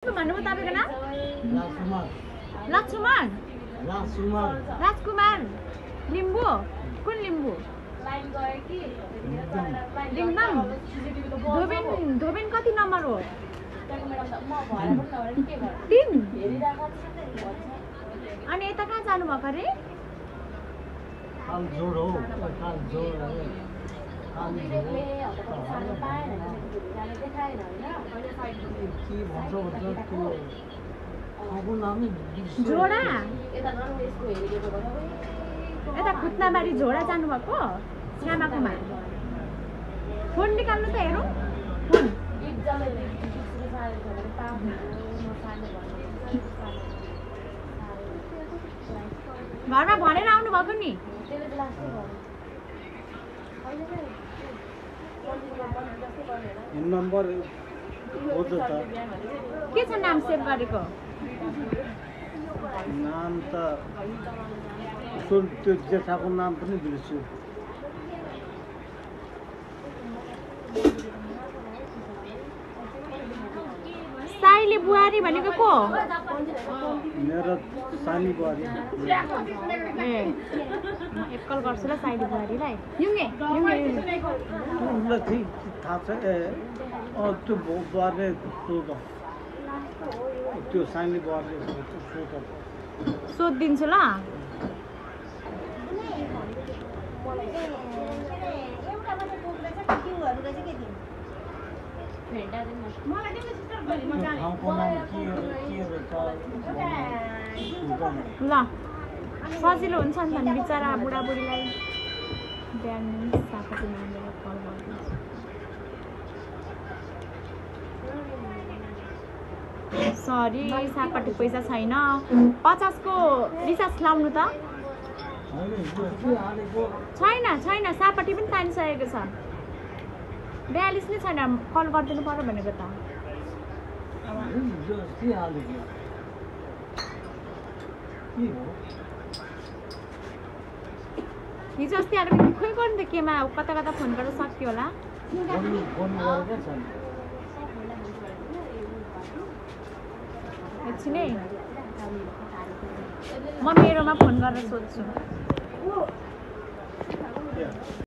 भन्नुभयो तपाईको नाम? राजकुमार। लक्ष्मण? राजकुमार। राजकुमार लिम्बू? कुन लिम्बू? रिङदाम? धोबेन कति नम्बर हो? 3? अनि यता कहाँ जानु भएको अरे? कालजोड हो, कालजोड हो। झोडा? यता खुत्नाबारी झोडा जानुभएको? श्यामाकुमा फोन निकाल्नु त हेरौँ। फोन घरमा भनेर आउनु भएको नि? नम्बर के छ नाम सेभ गरेको? नाम त त्यो जेठाको नाम पनि बिर्छु। साइली बुहारी भनेको को? मेरो सानी बुहारी। ए एकल गर्छु ल साइली बुहारीलाई। युङे उसलाई थाहा छ। त्यो बुहारीले सोध, त्यो सानी बुहारीले सोधिदिन्छु ल। ल सजिलो हुन्छ नि त बिचरा बुढाबुढीलाई बिहान सापटी मागेर कल गरिदिन्छु। सरी सापटी पैसा छैन। 50 को रिचार्ज लाउनु त? छैन सापटी पनि तानिसकेको छ। 42 नै छैन, कल गरिदिनु पर्यो भनेको त। हिजो अस्ति आएर खोइ गर्नु त केमा कता कता फोन गरेर सक्यो होला। एकछिनै म मेरोमा फोन गरेर सोध्छु।